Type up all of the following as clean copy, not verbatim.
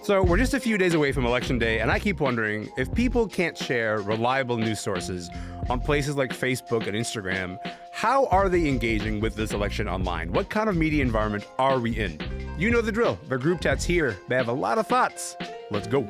So we're just a few days away from Election Day, and I keep wondering, if people can't share reliable news sources on places like Facebook and Instagram, how are they engaging with this election online? What kind of media environment are we in? You know the drill. The group chat's here. They have a lot of thoughts. Let's go.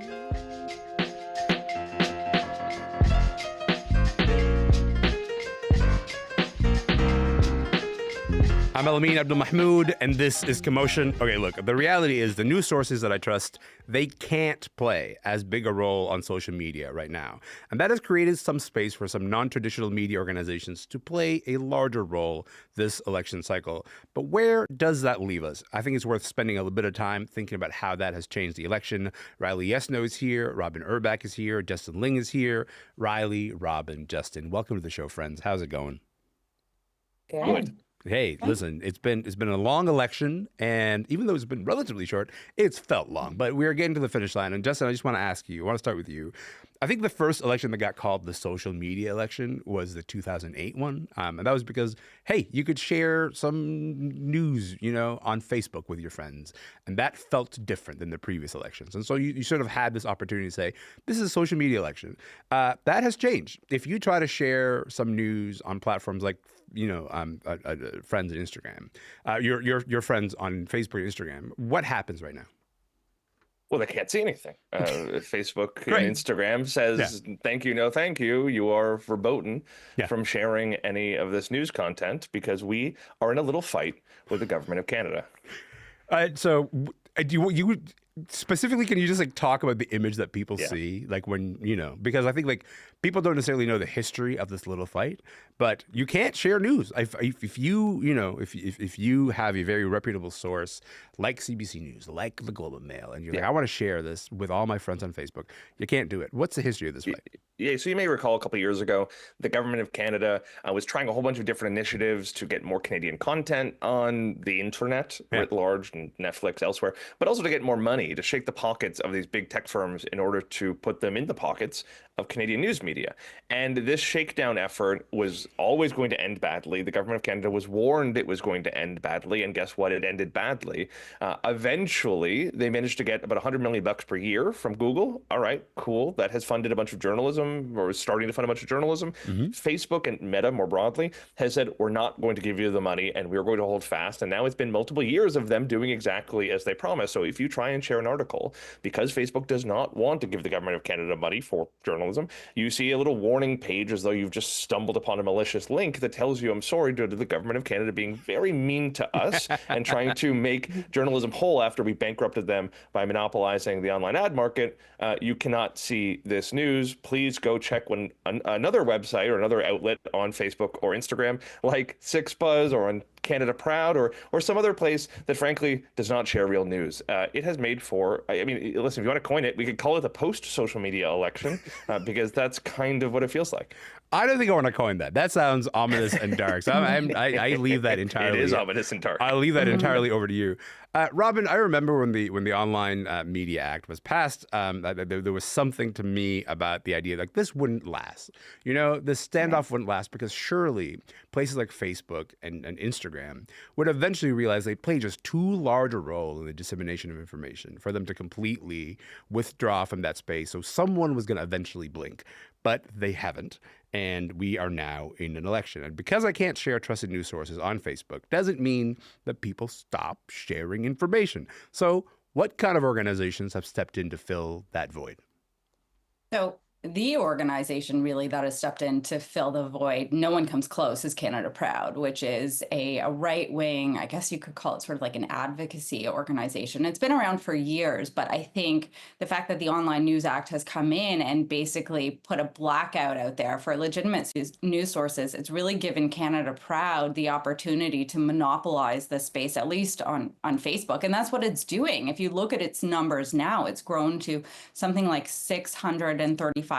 I'm Elamin Abdelmahmoud, and this is Commotion. Okay, look, the reality is the news sources that I trust, they can't play as big a role on social media right now. And that has created some space for some non-traditional media organizations to play a larger role this election cycle. But where does that leave us? I think it's worth spending a little bit of time thinking about how that has changed the election. Riley Yesno is here. Robin Urbach is here. Justin Ling is here. Riley, Robin, Justin, welcome to the show, friends. How's it going? Good. Hey, listen, it's been a long election, and even though it's been relatively short, it's felt long. But we are getting to the finish line. And Justin, I just want to ask you, I want to start with you. I think the first election that got called the social media election was the 2008 one. And that was because, hey, you could share some news, on Facebook with your friends. And that felt different than the previous elections. And so you sort of had this opportunity to say, this is a social media election. That has changed. If you try to share some news on platforms like friends on Instagram, your friends on Facebook and Instagram, what happens right now? Well, they can't see anything. Facebook and Instagram says, thank you, no thank you. You are verboten from sharing any of this news content because we are in a little fight with the government of Canada. So you specifically, can you just talk about the image that people see, because I think people don't necessarily know the history of this little fight, but you can't share news. If you have a very reputable source like CBC News, like the Global Mail, and you're like, I want to share this with all my friends on Facebook, you can't do it. What's the history of this fight? Yeah, so you may recall a couple of years ago, the government of Canada was trying a whole bunch of different initiatives to get more Canadian content on the internet writ large, and Netflix, elsewhere, but also to get more money, to shake the pockets of these big tech firms in order to put them in the pockets of Canadian news media. And this shakedown effort was always going to end badly. The government of Canada was warned it was going to end badly, and guess what? It ended badly. Eventually, they managed to get about $100 million per year from Google. All right, cool. That has funded a bunch of journalism, or is starting to fund a bunch of journalism. Facebook and Meta, more broadly, has said, we're not going to give you the money, and we're going to hold fast. And now it's been multiple years of them doing exactly as they promised. So if you try and share an article, because Facebook does not want to give the government of Canada money for journalism, you see a little warning page as though you've just stumbled upon a malicious link that tells you, I'm sorry, due to the government of Canada being very mean to us and trying to make journalism whole after we bankrupted them by monopolizing the online ad market. You cannot see this news. Please go check another website or another outlet on Facebook or Instagram, like Sixbuzz or on Canada Proud or some other place that frankly does not share real news. It has made for, listen, if you want to coin it, we could call it the post-social media election because that's kind of what it feels like. I don't think I want to coin that. That sounds ominous and dark. So I leave that entirely. It is ominous and dark. I'll leave that entirely over to you. Robin, I remember when the Online Media Act was passed, there was something to me about the idea this wouldn't last. This standoff wouldn't last because surely places like Facebook and Instagram would eventually realize they play just too large a role in the dissemination of information for them to completely withdraw from that space. So someone was going to eventually blink, but they haven't. And we are now in an election. And because I can't share trusted news sources on Facebook doesn't mean that people stop sharing information. So what kind of organizations have stepped in to fill that void? So the organization really that has stepped in to fill the void, no one comes close, is Canada Proud, which is a right-wing, I guess you could call it sort of like an advocacy organization. It's been around for years, but I think the fact that the Online News Act has come in and basically put a blackout out there for legitimate news sources, it's really given Canada Proud the opportunity to monopolize the space, at least on Facebook. And that's what it's doing. If you look at its numbers now, it's grown to something like 635,000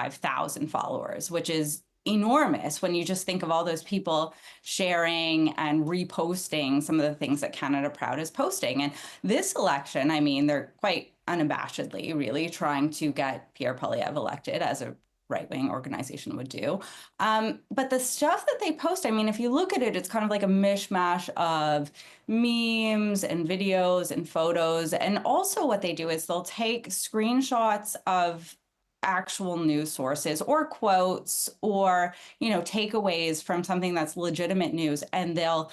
followers, which is enormous when you just think of all those people sharing and reposting some of the things that Canada Proud is posting. And this election, they're quite unabashedly really trying to get Pierre Poilievre elected as a right-wing organization would do. But the stuff that they post, I mean, if you look at it, it's kind of like a mishmash of memes and videos and photos. And also what they do is they'll take screenshots of actual news sources or quotes or, takeaways from something that's legitimate news, and they'll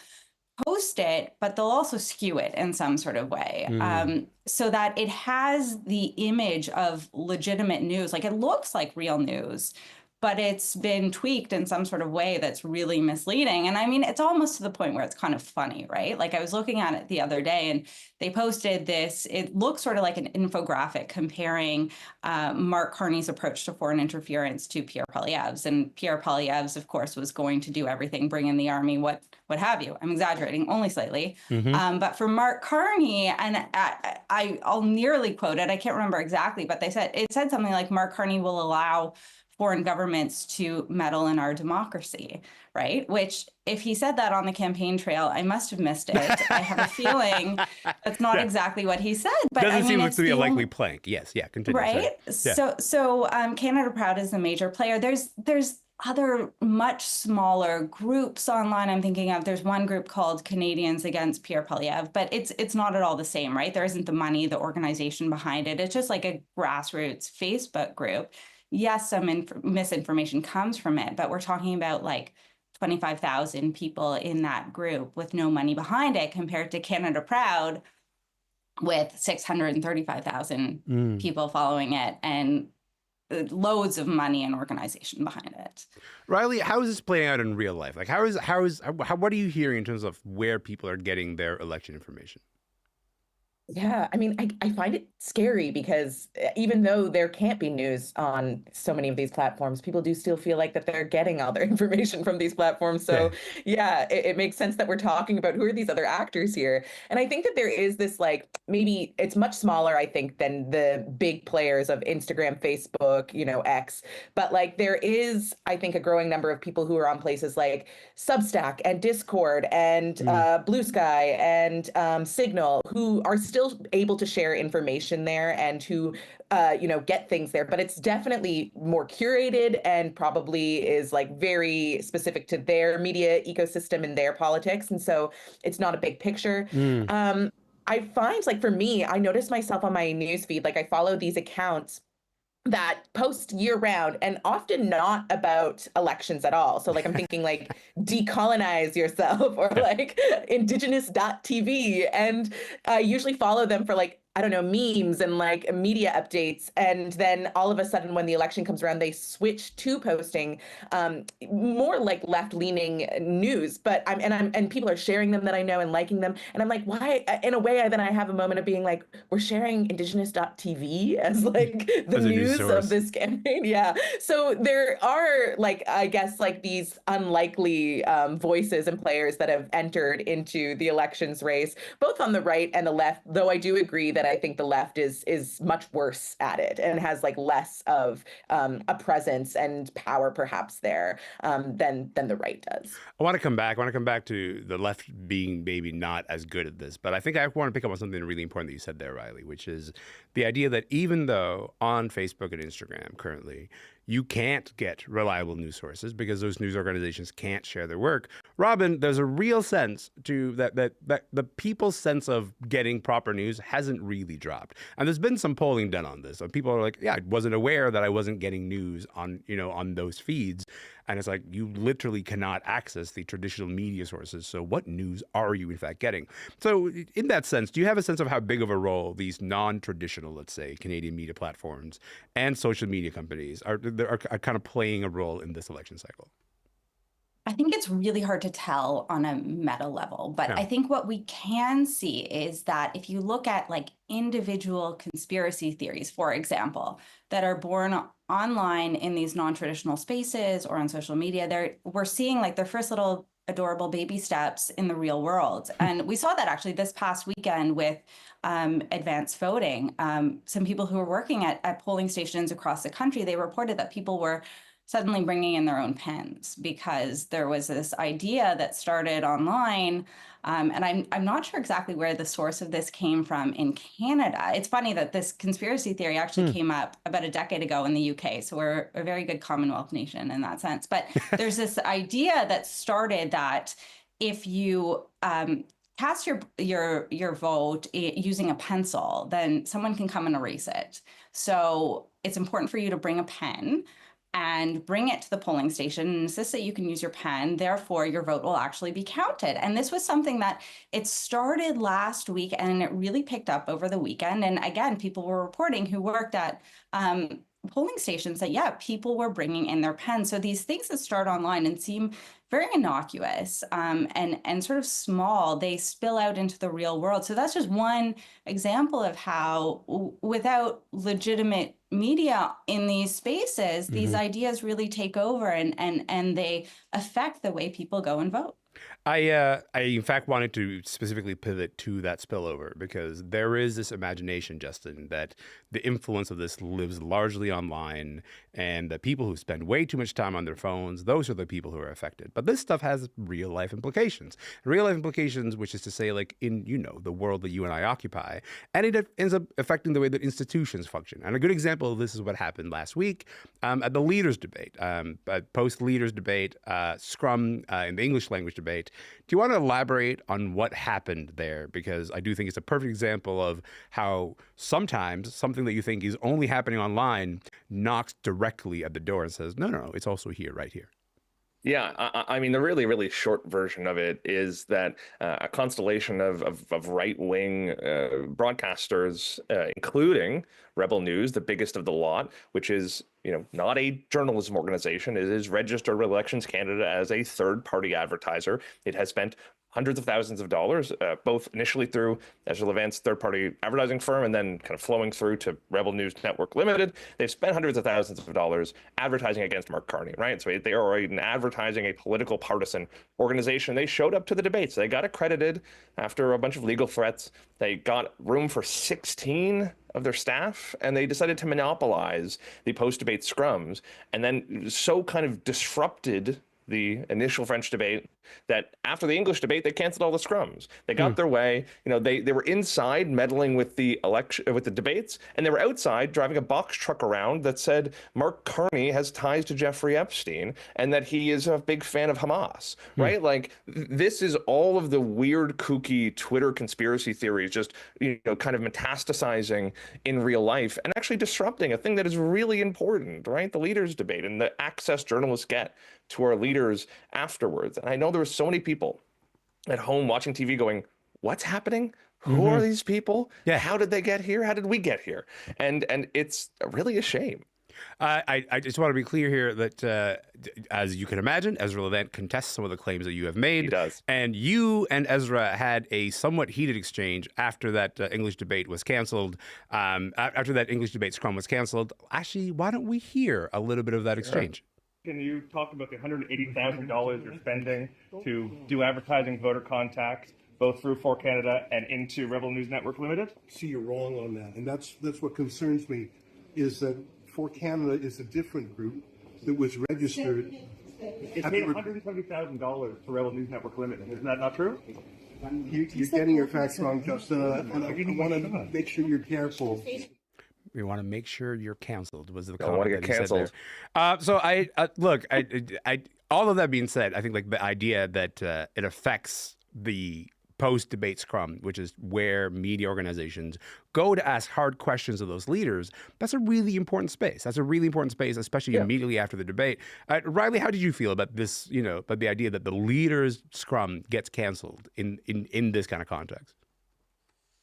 post it, but they'll also skew it in some sort of way, so that it has the image of legitimate news. Like, it looks like real news, but it's been tweaked in some sort of way that's really misleading. And I mean, it's almost to the point where it's kind of funny, right? Like, I was looking at it the other day, and they posted this. It looks sort of like an infographic comparing Mark Carney's approach to foreign interference to Pierre Poilievre's. And Pierre Poilievre's, of course, was going to do everything, bring in the army, what have you. I'm exaggerating only slightly. But for Mark Carney, and I'll nearly quote it, I can't remember exactly, but it said something like, Mark Carney will allow foreign governments to meddle in our democracy, right? Which, if he said that on the campaign trail, I must have missed it. I have a feeling that's not exactly what he said. But doesn't seem to be a likely plank. Yes, yeah, continue. Right. Yeah. So Canada Proud is the major player. There's other much smaller groups online. I'm thinking of, there's one group called Canadians Against Pierre Poilievre, but it's not at all the same, right? There isn't the money, the organization behind it. It's just like a grassroots Facebook group. Yes, some misinformation comes from it, but we're talking about like 25,000 people in that group with no money behind it, compared to Canada Proud with 635,000 people following it and loads of money and organization behind it. Riley, how is this playing out in real life? Like, what are you hearing in terms of where people are getting their election information? Yeah, I mean, I find it scary because even though there can't be news on so many of these platforms, people do still feel like that they're getting all their information from these platforms. So yeah, it makes sense that we're talking about who are these other actors here. And I think that there is this, like, maybe it's much smaller, I think, than the big players of Instagram, Facebook, X. But like, there is, I think, a growing number of people who are on places like Substack and Discord and Blue Sky and Signal, who are still able to share information there and who get things there, but it's definitely more curated and probably is like very specific to their media ecosystem and their politics, and so it's not a big picture. I find, like, for me, I notice myself on my newsfeed, like, I follow these accounts that post year round and often not about elections at all. So like, I'm thinking like decolonize yourself or like indigenous.tv. And I usually follow them for like, I don't know, memes and like media updates. And then all of a sudden when the election comes around, they switch to posting more like left-leaning news. But and people are sharing them that I know and liking them. And I'm like, why? In a way, then I have a moment of being like, we're sharing indigenous.tv as like the news of this campaign. Yeah. So there are, like, I guess, like these unlikely voices and players that have entered into the elections race, both on the right and the left, though I do agree that I think the left is much worse at it and has like less of a presence and power perhaps there than the right does. I want to come back to the left being maybe not as good at this, but I think I want to pick up on something really important that you said there, Riley, which is the idea that even though on Facebook and Instagram currently you can't get reliable news sources because those news organizations can't share their work, Robin, there's a real sense to that the people's sense of getting proper news hasn't really dropped. And there's been some polling done on this. So people are like, yeah, I wasn't aware that I wasn't getting news on those feeds. And it's like, you literally cannot access the traditional media sources. So what news are you in fact getting? So in that sense, do you have a sense of how big of a role these non-traditional, let's say, Canadian media platforms and social media companies are kind of playing a role in this election cycle? I think it's really hard to tell on a meta level, but I think what we can see is that if you look at like individual conspiracy theories, for example, that are born online in these non-traditional spaces or on social media, we're seeing like their first little adorable baby steps in the real world. And we saw that actually this past weekend with advanced voting. Some people who were working at polling stations across the country, they reported that people were suddenly bringing in their own pens, because there was this idea that started online. And I'm not sure exactly where the source of this came from in Canada. It's funny that this conspiracy theory actually came up about a decade ago in the UK. So we're a very good Commonwealth nation in that sense. But there's this idea that started that if you cast your vote using a pencil, then someone can come and erase it. So it's important for you to bring a pen and bring it to the polling station and insist that you can use your pen. Therefore, your vote will actually be counted. And this was something that it started last week, and it really picked up over the weekend. And again, people were reporting who worked at polling stations that, yeah, people were bringing in their pens. So these things that start online and seem very innocuous and sort of small, they spill out into the real world. So that's just one example of how, without legitimate media in these spaces, these ideas really take over and they affect the way people go and vote. I in fact wanted to specifically pivot to that spillover, because there is this imagination, Justin, that the influence of this lives largely online, and the people who spend way too much time on their phones, those are the people who are affected. But this stuff has real life implications. Real life implications, which is to say, like in, the world that you and I occupy, and it ends up affecting the way that institutions function. And a good example of this is what happened last week at the leaders debate, post-leaders debate, scrum in the English language debate. Do you want to elaborate on what happened there? Because I do think it's a perfect example of how sometimes something that you think is only happening online knocks directly at the door and says, no, it's also here, right here. Yeah, I mean, the really, really short version of it is that a constellation of right-wing broadcasters, including Rebel News, the biggest of the lot, which is, not a journalism organization. It is registered with Elections Canada as a third-party advertiser. It has spent hundreds of thousands of dollars, both initially through Ezra Levant's third-party advertising firm and then kind of flowing through to Rebel News Network Limited. They've spent hundreds of thousands of dollars advertising against Mark Carney, right? So they are advertising a political partisan organization. They showed up to the debates. They got accredited after a bunch of legal threats. They got room for 16 of their staff, and they decided to monopolize the post-debate scrums, and then so kind of disrupted the initial French debate that after the English debate, they canceled all the scrums. They got their way. They were inside meddling with the election, with the debates, and they were outside driving a box truck around that said Mark Carney has ties to Jeffrey Epstein and that he is a big fan of Hamas, right? Like, this is all of the weird, kooky Twitter conspiracy theories just, kind of metastasizing in real life and actually disrupting a thing that is really important, right? The leaders debate and the access journalists get to our leaders afterwards. And I know there were so many people at home watching TV going, what's happening? Who are these people? Yeah. How did they get here? How did we get here? And it's really a shame. I just want to be clear here that, as you can imagine, Ezra Levant contests some of the claims that you have made. He does. And you and Ezra had a somewhat heated exchange after that English debate was canceled. After that English debate scrum was canceled. Actually, why don't we hear a little bit of that exchange? Can you talk about the $180,000 you're spending to do advertising, voter contact, both through For Canada and into Rebel News Network Limited? See, you're wrong on that, and that's what concerns me, is that For Canada is a different group that was registered. It paid $170,000 to Rebel News Network Limited. Isn't that not true? You're getting your facts wrong, Justin, and I want to make sure you're careful. We want to make sure you're canceled was the I want comment to get that he canceled. said there. So I look, I all of that being said, I think like the idea that it affects the post-debate scrum, which is where media organizations go to ask hard questions of those leaders, that's a really important space. That's a really important space, especially immediately after the debate. Riley, how did you feel about this, about the idea that the leaders scrum gets canceled in this kind of context?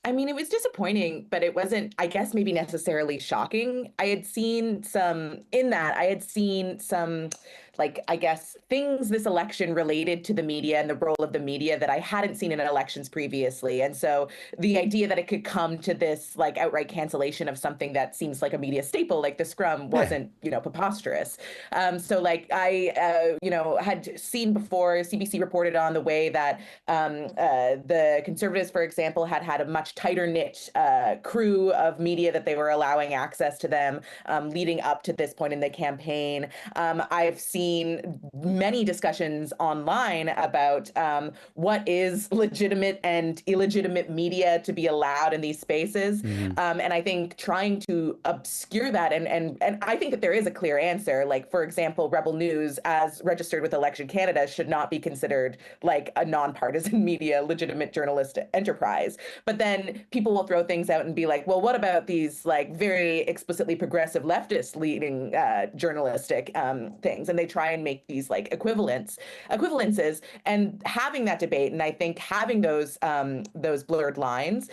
I mean, it was disappointing, but it wasn't, I guess, maybe necessarily shocking. I had seen some I guess, things this election related to the media and the role of the media that I hadn't seen in elections previously. And so the idea that it could come to this like outright cancellation of something that seems like a media staple, like the scrum, wasn't, preposterous. So like I, had seen before, CBC reported on the way that the Conservatives, for example, had a much tighter knit crew of media that they were allowing access to them leading up to this point in the campaign. I've seen many discussions online about what is legitimate and illegitimate media to be allowed in these spaces. And I think trying to obscure that, and I think that there is a clear answer. Like, for example, Rebel News, as registered with Election Canada, should not be considered like a nonpartisan media, legitimate journalist enterprise. But then people will throw things out and be like, well, what about these like very explicitly progressive leftist leading journalistic things? And they try and make these like equivalences, and having that debate. And I think having those blurred lines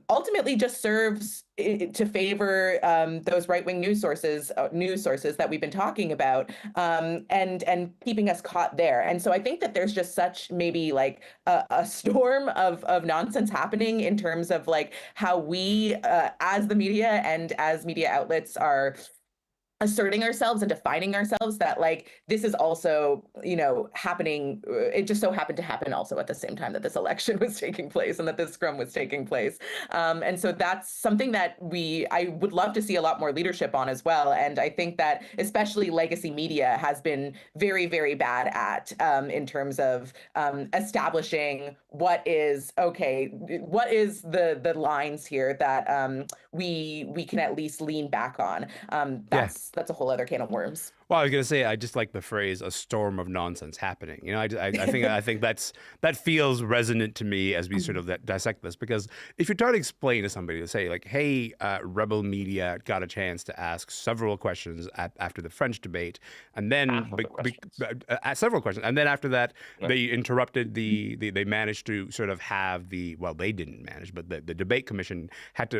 ultimately just serves to favor those right-wing news sources that we've been talking about, and keeping us caught there. And so I think that there's just such maybe like a storm of nonsense happening in terms of like how we as the media and as media outlets are asserting ourselves and defining ourselves, that like this is also happening. It just so happened to happen also at the same time that this election was taking place and that this scrum was taking place, and so that's something that I would love to see a lot more leadership on as well. And I think that especially legacy media has been very, very bad at in terms of establishing what is the lines here that we can at least lean back on. That's a whole other can of worms. Well, I was gonna say, I just like the phrase "a storm of nonsense happening." I think that feels resonant to me as we sort of dissect this, because if you're trying to explain to somebody, to say like, "Hey, Rebel Media got a chance to ask several questions after the French debate, and then several questions, and then after that they interrupted they managed to sort of have they didn't manage, but the debate commission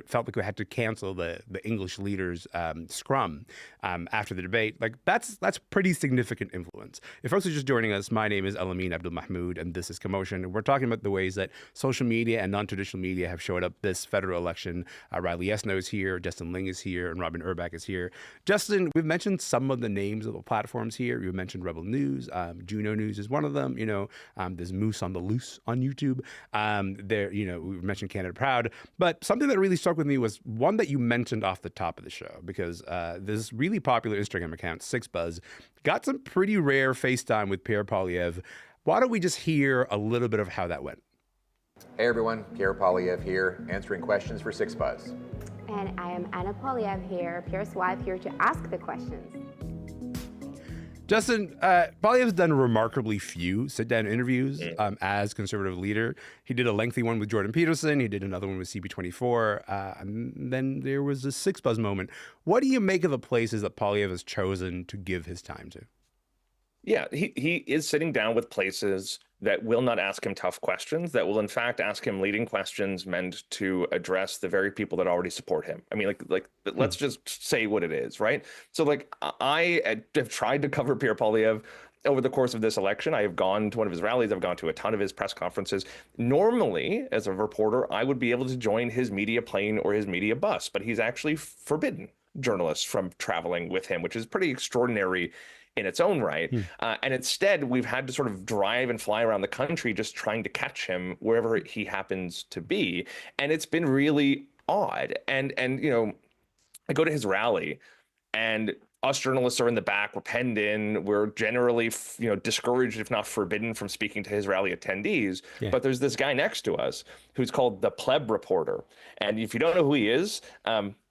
felt like we had to cancel the English leaders scrum after the debate, like that's pretty significant influence. If folks are just joining us, my name is Elamin Abdelmahmoud, and this is Commotion. And we're talking about the ways that social media and non-traditional media have showed up this federal election. Riley Esno is here, Justin Ling is here, and Robin Urbach is here. Justin, we've mentioned some of the names of the platforms here. We've mentioned Rebel News, Juno News is one of them. There's Moose on the Loose on YouTube. We've mentioned Canada Proud, but something that really struck with me was one that you mentioned off the top of the show, because this really popular Instagram account, Sixbuzz, got some pretty rare FaceTime with Pierre Poilievre. Why don't we just hear a little bit of how that went? Hey everyone, Pierre Poilievre here, answering questions for Sixbuzz. And I am Anna Poilievre here, Pierre's wife, here to ask the questions. Justin, Poilievre's done remarkably few sit-down interviews as conservative leader. He did a lengthy one with Jordan Peterson. He did another one with CP24. And then there was a Sixbuzz moment. What do you make of the places that Poilievre has chosen to give his time to? Yeah, he is sitting down with places that will not ask him tough questions, that will in fact ask him leading questions meant to address the very people that already support him. I mean, like let's just say what it is, right? So like I have tried to cover Pierre Poilievre over the course of this election. I have gone to one of his rallies. I've gone to a ton of his press conferences. Normally, as a reporter, I would be able to join his media plane or his media bus, but he's actually forbidden journalists from traveling with him, which is pretty extraordinary in its own right. And instead, we've had to sort of drive and fly around the country just trying to catch him wherever he happens to be. And it's been really odd. And I go to his rally, and us journalists are in the back, we're penned in, we're generally, discouraged, if not forbidden, from speaking to his rally attendees. Yeah. But there's this guy next to us who's called the Pleb Reporter. And if you don't know who he is,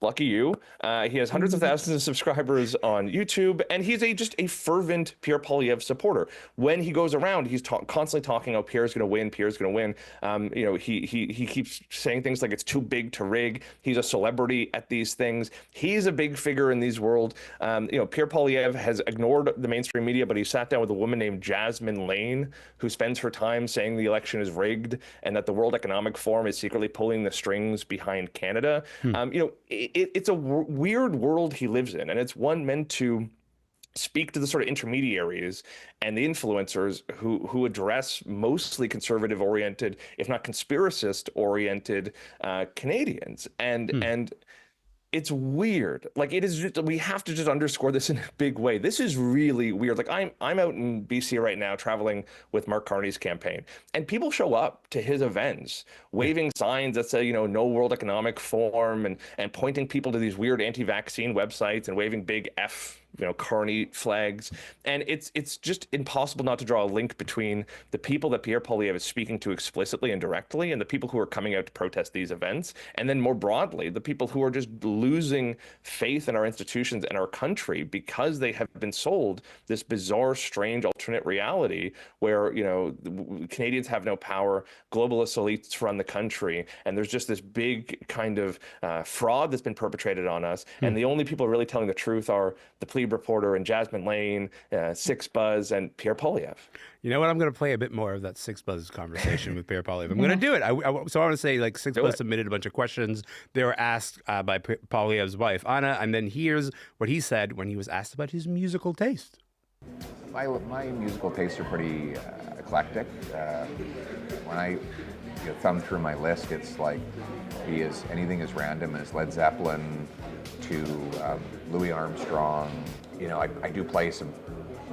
lucky you. He has hundreds of thousands of subscribers on YouTube, and he's just a fervent Pierre Poilievre supporter. When he goes around, he's constantly talking, Pierre's going to win, Pierre's going to win. He keeps saying things like it's too big to rig. He's a celebrity at these things. He's a big figure in these world. Pierre Poilievre has ignored the mainstream media, but he sat down with a woman named Jasmine Lane, who spends her time saying the election is rigged and that the World Economic Forum is secretly pulling the strings behind Canada. It's a weird world he lives in, and it's one meant to speak to the sort of intermediaries and the influencers who address mostly conservative oriented, if not conspiracist oriented Canadians. And it's weird. Like, it is just, we have to just underscore this in a big way. This is really weird. Like, I'm out in BC right now traveling with Mark Carney's campaign, and people show up to his events waving signs that say, you know, no World Economic Forum, and pointing people to these weird anti-vaccine websites and waving big F, you know, Carney flags. And it's just impossible not to draw a link between the people that Pierre Poilievre is speaking to explicitly and directly and the people who are coming out to protest these events. And then more broadly, the people who are just losing faith in our institutions and our country because they have been sold this bizarre, strange alternate reality where, you know, Canadians have no power, globalist elites run the country, and there's just this big kind of fraud that's been perpetrated on us. And the only people really telling the truth are the Plebe Reporter and Jasmine Lane, Sixbuzz, and Pierre Poilievre. You know what? I'm going to play a bit more of that Sixbuzz conversation with Pierre Poilievre. I'm going to do it. So I want to say, like, Sixbuzz submitted a bunch of questions. They were asked by Poilievre's wife, Anna, and then here's what he said when he was asked about his musical taste. My musical tastes are pretty eclectic. When I thumb through my list, it's like anything as random as Led Zeppelin to Louis Armstrong. You know, I do play some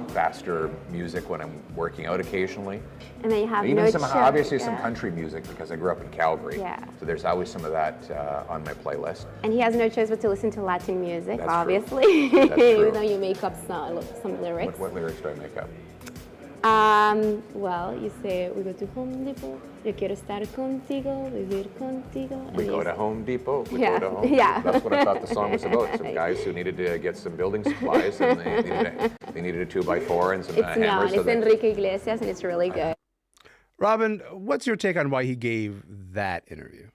faster music when I'm working out occasionally. And then you have even no obviously some country music because I grew up in Calgary. Yeah. So there's always some of that on my playlist. And he has no choice but to listen to Latin music, That's obviously. True. That's true. Even though you make up some lyrics. What lyrics do I make up? Well, you say, we go to Home Depot, yo quiero estar contigo, vivir contigo. We go to Home Depot. We Yeah. go to Home. Yeah. That's what I thought the song was about. Some guys who needed to get some building supplies, and they needed a 2x4 and some It's hammers. not. It's Enrique Iglesias, and it's really good. Robin, what's your take on why he gave that interview?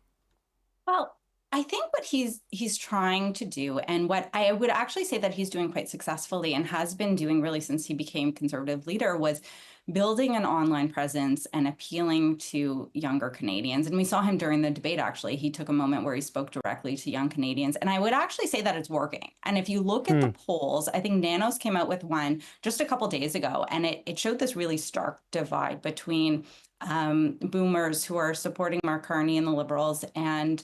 Well, I think what he's trying to do, and what I would actually say that he's doing quite successfully and has been doing really since he became conservative leader, was building an online presence and appealing to younger Canadians. And we saw him during the debate, actually. He took a moment where he spoke directly to young Canadians. And I would actually say that it's working. And if you look at the polls, I think Nanos came out with one just a couple days ago, and it showed this really stark divide between boomers who are supporting Mark Carney and the Liberals and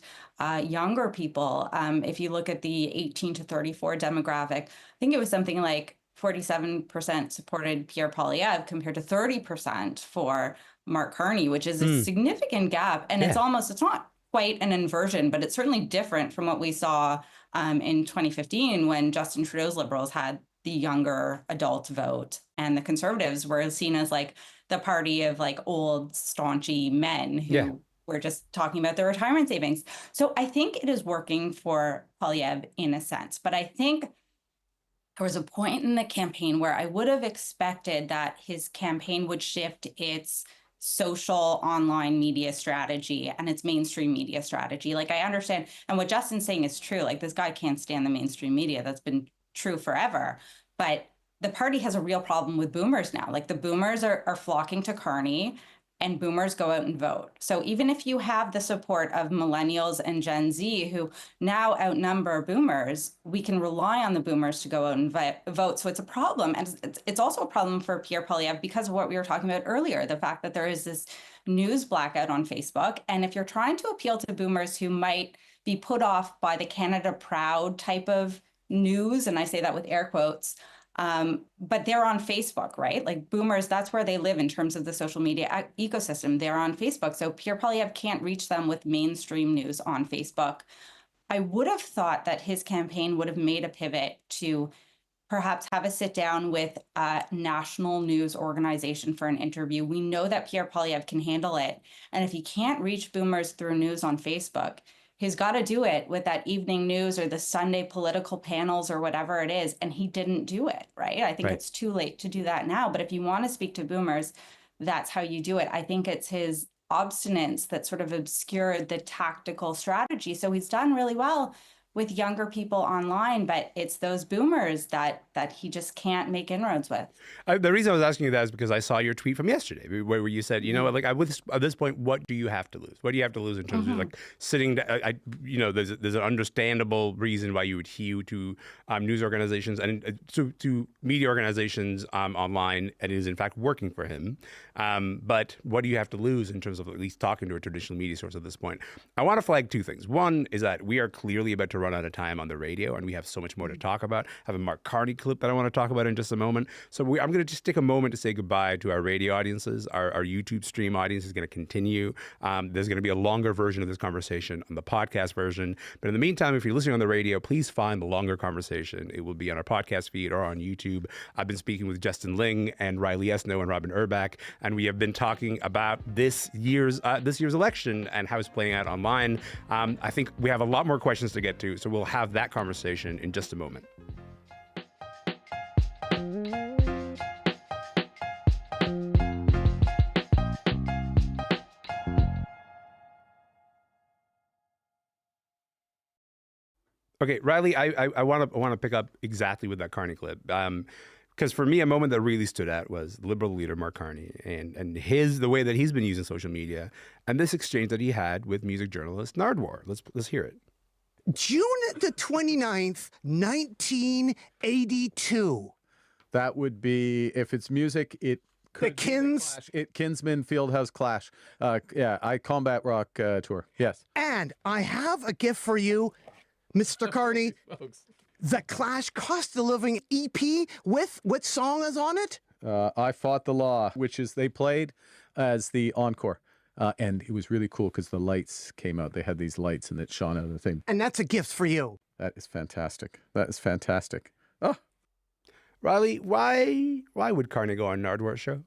younger people. If you look at the 18 to 34 demographic, I think it was something like 47% supported Pierre Poilievre compared to 30% for Mark Carney, which is a significant gap. And it's not quite an inversion, but it's certainly different from what we saw in 2015 when Justin Trudeau's Liberals had the younger adult vote and the Conservatives were seen as like the party of like old staunchy men who were just talking about their retirement savings. So I think it is working for Poilievre in a sense, but I think there was a point in the campaign where I would have expected that his campaign would shift its social online media strategy and its mainstream media strategy. Like, I understand, and what Justin's saying is true, like this guy can't stand the mainstream media. That's been true forever. But the party has a real problem with boomers now. Like, the boomers are flocking to Carney, and boomers go out and vote. So even if you have the support of millennials and Gen Z who now outnumber boomers, we can rely on the boomers to go out and vote. So it's a problem. And it's also a problem for Pierre Poilievre because of what we were talking about earlier, the fact that there is this news blackout on Facebook. And if you're trying to appeal to boomers who might be put off by the Canada Proud type of news, and I say that with air quotes, but they're on Facebook, right? Like boomers, that's where they live in terms of the social media ecosystem. They're on Facebook. So Pierre Poilievre can't reach them with mainstream news on Facebook. I would have thought that his campaign would have made a pivot to perhaps have a sit down with a national news organization for an interview. We know that Pierre Poilievre can handle it. And if he can't reach boomers through news on Facebook, he's got to do it with that evening news or the Sunday political panels or whatever it is. And he didn't do it, right? I think it's too late to do that now. But if you want to speak to boomers, that's how you do it. I think it's his obstinance that sort of obscured the tactical strategy. So he's done really well with younger people online, but it's those boomers that he just can't make inroads with. The reason I was asking you that is because I saw your tweet from yesterday where you said, you know, like at this point, what do you have to lose? What do you have to lose in terms of like sitting, there's an understandable reason why you would hew to news organizations and to media organizations online, and it is in fact working for him. But what do you have to lose in terms of at least talking to a traditional media source at this point? I want to flag two things. One is that we are clearly about to run out of time on the radio, and we have so much more to talk about. I have a Mark Carney clip that I want to talk about in just a moment. So I'm going to just take a moment to say goodbye to our radio audiences. Our YouTube stream audience is going to continue. There's going to be a longer version of this conversation on the podcast version. But in the meantime, if you're listening on the radio, please find the longer conversation. It will be on our podcast feed or on YouTube. I've been speaking with Justin Ling and Riley Esno and Robin Urbach, and we have been talking about this year's election and how it's playing out online. I think we have a lot more questions to get to, so we'll have that conversation in just a moment. Okay, Riley, I want to pick up exactly with that Carney clip. Because for me, a moment that really stood out was Liberal leader Mark Carney and the way that he's been using social media and this exchange that he had with music journalist Nardwuar. Let's hear it. June the 29th, 1982. That would be, if it's music, it could The Kins. Kinsman Fieldhouse Clash. I Combat Rock tour. Yes. And I have a gift for you, Mr. Carney. The Clash Cost of Living EP with what song is on it? I Fought the Law, which is they played as the encore. And it was really cool because the lights came out. They had these lights and it shone out of the thing. And that's a gift for you. That is fantastic. That is fantastic. Oh, Riley, why would Carney go on Nardwuar's show?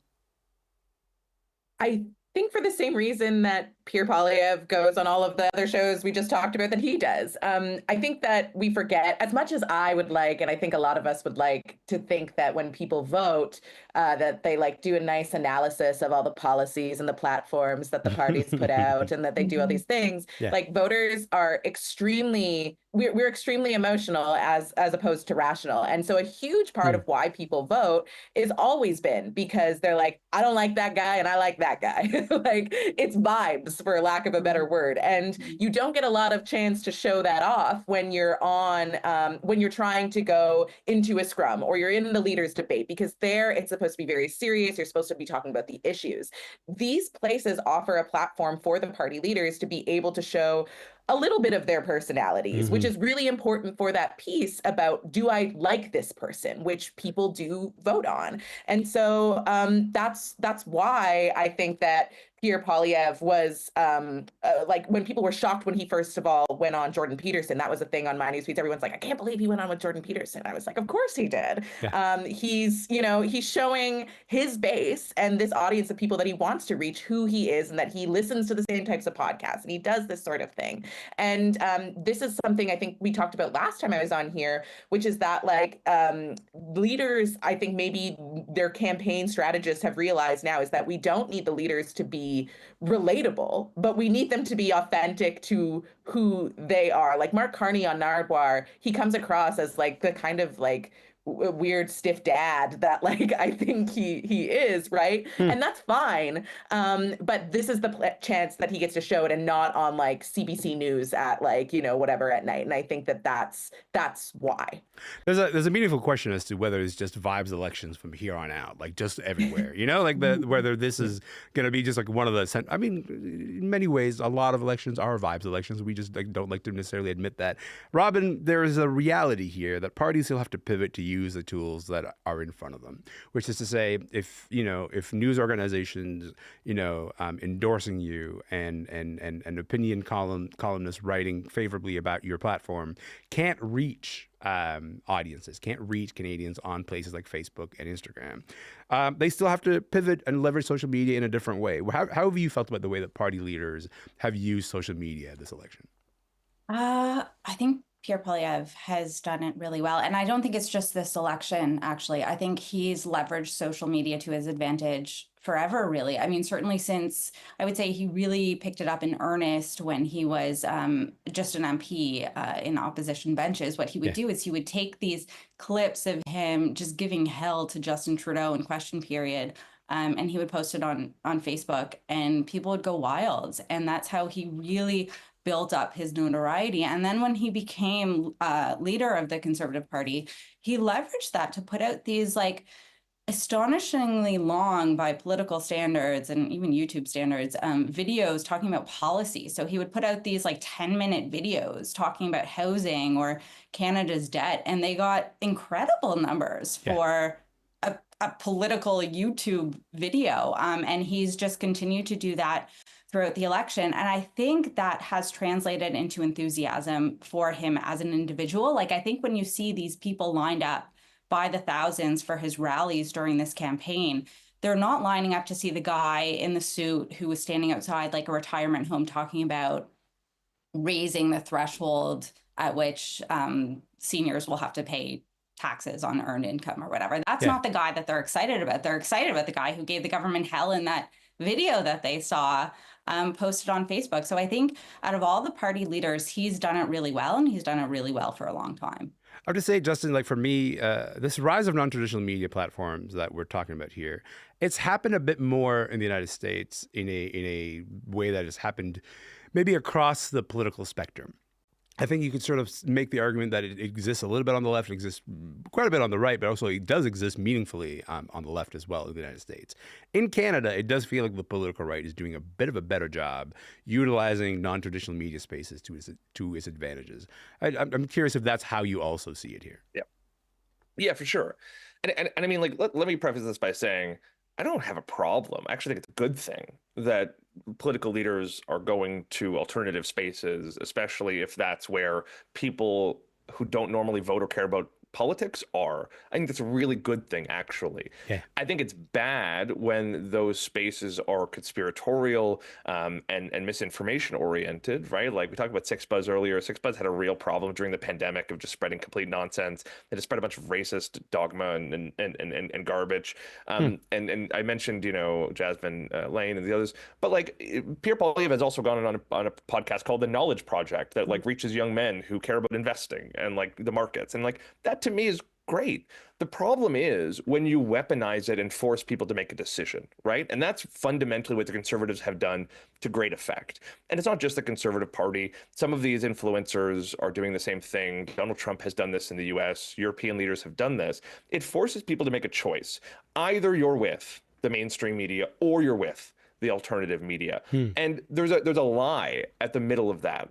I think for the same reason that Pierre Poilievre goes on all of the other shows we just talked about that he does. I think that we forget, as much as I would like, and I think a lot of us would like to think that when people vote, that they like do a nice analysis of all the policies and the platforms that the parties put out and that they do all these things. Yeah. Like voters are we're extremely emotional as opposed to rational. And so a huge part of why people vote is always been because they're like, I don't like that guy and I like that guy. Like it's vibes, for lack of a better word. And you don't get a lot of chance to show that off when you're when you're trying to go into a scrum or you're in the leaders debate, because there it's supposed to be very serious. You're supposed to be talking about the issues. These places offer a platform for the party leaders to be able to show a little bit of their personalities, which is really important for that piece about, do I like this person, which people do vote on. And so that's why I think that Pierre Poilievre was like, when people were shocked when he first of all went on Jordan Peterson, that was a thing on my news feeds. Everyone's like, I can't believe he went on with Jordan Peterson. I was like, of course he did. Yeah. He's showing his base and this audience of people that he wants to reach who he is, and that he listens to the same types of podcasts and he does this sort of thing. And this is something I think we talked about last time I was on here, which is that like leaders, I think maybe their campaign strategists have realized now, is that we don't need the leaders to be relatable, but we need them to be authentic to who they are. Like Mark Carney on Nardwuar, he comes across as like the kind of like weird stiff dad that like I think he is, right? And that's fine, but this is the chance that he gets to show it, and not on like CBC News at like whatever at night. And I think that that's why there's a meaningful question as to whether it's just vibes elections from here on out, like just everywhere, like whether this is going to be just like one of the I mean, in many ways a lot of elections are vibes elections. We just like don't like to necessarily admit that. Robin, there is a reality here that parties will have to pivot to use the tools that are in front of them, which is to say, if news organizations endorsing you and opinion columnists writing favorably about your platform can't reach audiences, can't reach Canadians on places like Facebook and Instagram, they still have to pivot and leverage social media in a different way. How have you felt about the way that party leaders have used social media this election? I think Pierre Poilievre has done it really well. And I don't think it's just this election, actually. I think he's leveraged social media to his advantage forever, really. I mean, certainly since I would say he really picked it up in earnest when he was just an MP in opposition benches. What he would do is he would take these clips of him just giving hell to Justin Trudeau in question period. And he would post it on Facebook, and people would go wild. And that's how he really built up his notoriety. And then when he became leader of the Conservative Party, he leveraged that to put out these like astonishingly long by political standards and even YouTube standards videos talking about policy. So he would put out these like 10-minute videos talking about housing or Canada's debt, and they got incredible numbers for a political YouTube video. And he's just continued to do that throughout the election. And I think that has translated into enthusiasm for him as an individual. Like, I think when you see these people lined up by the thousands for his rallies during this campaign, they're not lining up to see the guy in the suit who was standing outside like a retirement home talking about raising the threshold at which seniors will have to pay taxes on earned income or whatever. That's not the guy that they're excited about. They're excited about the guy who gave the government hell in that video that they saw posted on Facebook. So I think out of all the party leaders, he's done it really well, and he's done it really well for a long time. I would just say, Justin, like for me, this rise of non-traditional media platforms that we're talking about here, it's happened a bit more in the United States in a way that has happened maybe across the political spectrum. I think you could sort of make the argument that it exists a little bit on the left, it exists quite a bit on the right, but also it does exist meaningfully on the left as well in the United States. In Canada, it does feel like the political right is doing a bit of a better job utilizing non-traditional media spaces to its advantages. I'm curious if that's how you also see it here. Yeah, for sure. And I mean, like, let me preface this by saying, I don't have a problem. I actually think it's a good thing that political leaders are going to alternative spaces, especially if that's where people who don't normally vote or care about politics are. I think that's a really good thing, actually. I think it's bad when those spaces are conspiratorial and misinformation oriented, right? Like we talked about Sixbuzz earlier. Sixbuzz had a real problem during the pandemic of just spreading complete nonsense. It just spread a bunch of racist dogma and garbage. And I mentioned, you know, Jasmine Lane and the others, but like Pierre Poilievre has also gone on a podcast called The Knowledge Project that like reaches young men who care about investing and like the markets, and like that to me is great. The problem is when you weaponize it and force people to make a decision, right? And that's fundamentally what the Conservatives have done to great effect. And it's not just the Conservative Party. Some of these influencers are doing the same thing. Donald Trump has done this in the US. European leaders have done this. It forces people to make a choice. Either you're with the mainstream media or you're with the alternative media. And there's a lie at the middle of that,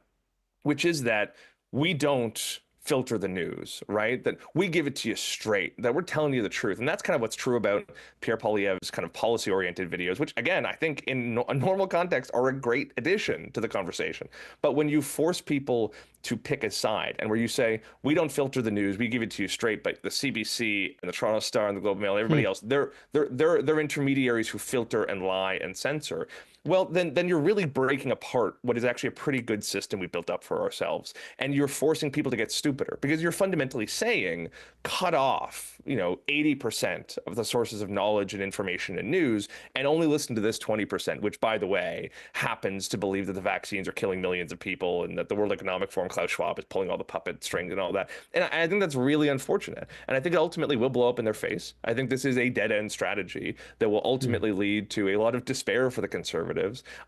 which is that we don't filter the news, right? That we give it to you straight, that we're telling you the truth. And that's kind of what's true about Pierre Poilievre's kind of policy-oriented videos, which again, I think in a normal context are a great addition to the conversation. But when you force people to pick a side and where you say, we don't filter the news, we give it to you straight, but the CBC and the Toronto Star and the Globe and Mail, everybody else, they're intermediaries who filter and lie and censor. Well, then you're really breaking apart what is actually a pretty good system we built up for ourselves. And you're forcing people to get stupider because you're fundamentally saying, cut off, 80% of the sources of knowledge and information and news and only listen to this 20%, which, by the way, happens to believe that the vaccines are killing millions of people and that the World Economic Forum, Klaus Schwab, is pulling all the puppet strings and all that. And I think that's really unfortunate. And I think it ultimately will blow up in their face. I think this is a dead-end strategy that will ultimately lead to a lot of despair for the Conservatives.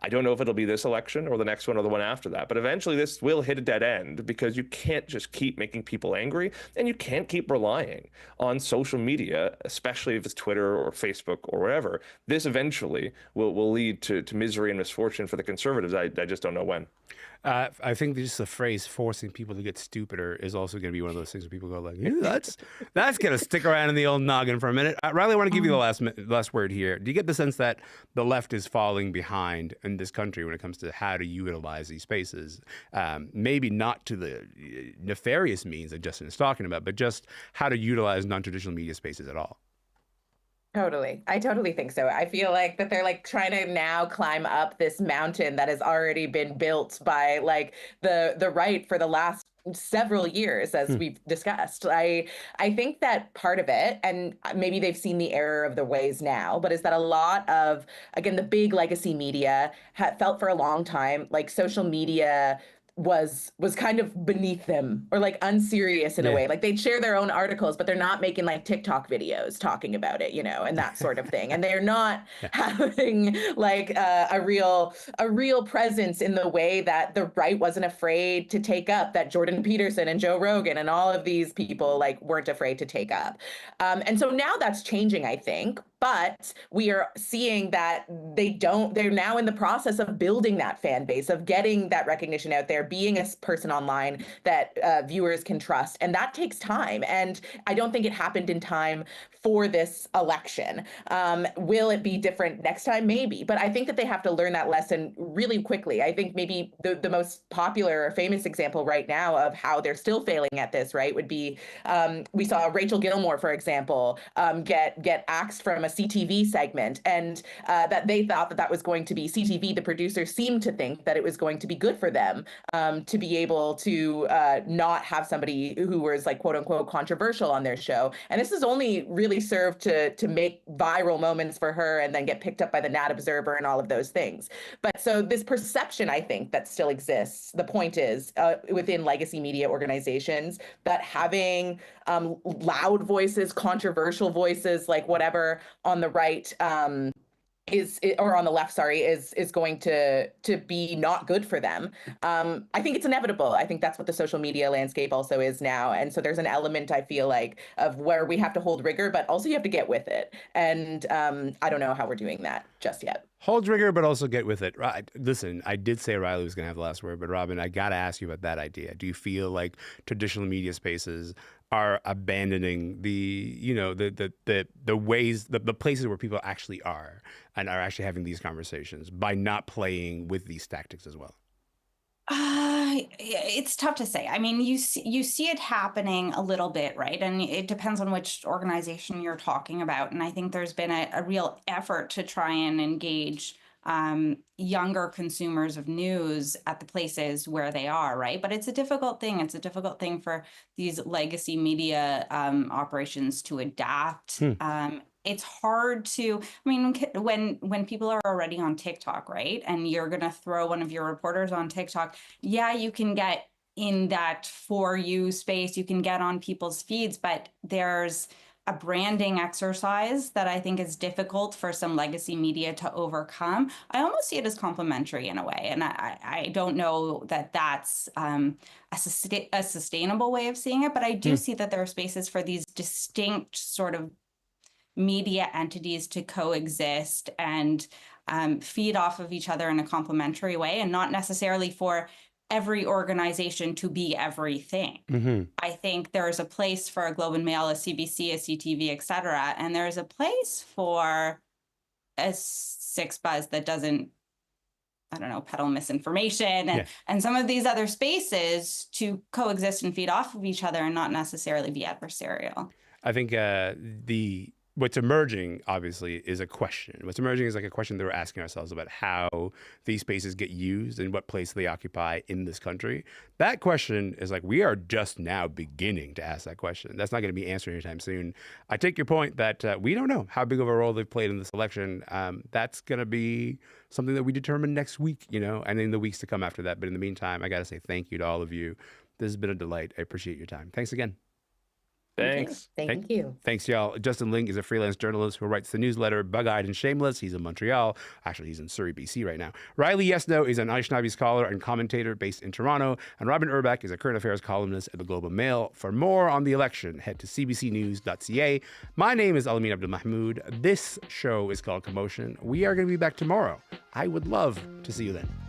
I don't know if it'll be this election or the next one or the one after that, but eventually this will hit a dead end because you can't just keep making people angry and you can't keep relying on social media, especially if it's Twitter or Facebook or wherever. This eventually will lead to misery and misfortune for the Conservatives. I just don't know when. I think just the phrase "forcing people to get stupider" is also going to be one of those things where people go like, "That's going to stick around in the old noggin for a minute." Riley, I want to give you the last word here. Do you get the sense that the left is falling behind in this country when it comes to how to utilize these spaces? Maybe not to the nefarious means that Justin is talking about, but just how to utilize non-traditional media spaces at all. Totally. I totally think so. I feel like that they're like trying to now climb up this mountain that has already been built by like the right for the last several years, as we've discussed. I think that part of it, and maybe they've seen the error of their ways now, but is that a lot of, again, the big legacy media felt for a long time like social media was kind of beneath them, or like unserious in a way. Like they'd share their own articles, but they're not making like TikTok videos talking about it, and that sort of thing. And they're not having like a real presence in the way that the right wasn't afraid to take up, that Jordan Peterson and Joe Rogan and all of these people like weren't afraid to take up. And so now that's changing, I think. But we are seeing that they're now in the process of building that fan base, of getting that recognition out there, being a person online that viewers can trust. And that takes time. And I don't think it happened in time for this election. Will it be different next time? Maybe. But I think that they have to learn that lesson really quickly. I think maybe the most popular or famous example right now of how they're still failing at this, right, would be we saw Rachel Gilmore, for example, get axed from a CTV segment, and that they thought that was going to be CTV. The producer seemed to think that it was going to be good for them to be able to not have somebody who was like quote unquote controversial on their show. And this has only really served to make viral moments for her and then get picked up by the Nat Observer and all of those things. But so this perception, I think, that still exists. The point is within legacy media organizations that having loud voices, controversial voices, like whatever on the right or on the left, sorry, is going to be not good for them. I think it's inevitable. I think that's what the social media landscape also is now. And so there's an element, I feel like, of where we have to hold rigor, but also you have to get with it. And I don't know how we're doing that just yet. Hold rigor, but also get with it. Right. Listen, I did say Riley was going to have the last word, but Robin, I got to ask you about that idea. Do you feel like traditional media spaces are abandoning the ways, the places where people actually are and are actually having these conversations by not playing with these tactics as well? It's tough to say. I mean, you see it happening a little bit, right? And it depends on which organization you're talking about. And I think there's been a real effort to try and engage younger consumers of news at the places where they are, right? But it's a difficult thing. It's a difficult thing for these legacy media operations to adapt. It's hard to, I mean, when people are already on TikTok, right? And you're going to throw one of your reporters on TikTok, yeah, you can get in that For You space, you can get on people's feeds, but there's a branding exercise that I think is difficult for some legacy media to overcome. I almost see it as complementary in a way. And I don't know that that's a sustainable way of seeing it, but I do see that there are spaces for these distinct sort of media entities to coexist and feed off of each other in a complementary way, and not necessarily for every organization to be everything. I think there's a place for a Globe and Mail, a CBC, a CTV, et cetera. And there's a place for a Sixbuzz that doesn't, I don't know, peddle misinformation and some of these other spaces to coexist and feed off of each other and not necessarily be adversarial. I think what's emerging, obviously, is a question. What's emerging is like a question that we're asking ourselves about how these spaces get used and what place they occupy in this country. That question is like, we are just now beginning to ask that question. That's not going to be answered anytime soon. I take your point that we don't know how big of a role they've played in this election. That's going to be something that we determine next week, and in the weeks to come after that. But in the meantime, I got to say thank you to all of you. This has been a delight. I appreciate your time. Thanks again. Thanks. Thank you. Thanks, y'all. Justin Link is a freelance journalist who writes the newsletter Bug-Eyed and Shameless. He's in Montreal. Actually, he's in Surrey, BC right now. Riley Yesno is an Anishinaabe scholar and commentator based in Toronto. And Robin Urbach is a current affairs columnist at the Globe and Mail. For more on the election, head to cbcnews.ca. My name is Elamin Abdelmahmoud. This show is called Commotion. We are going to be back tomorrow. I would love to see you then.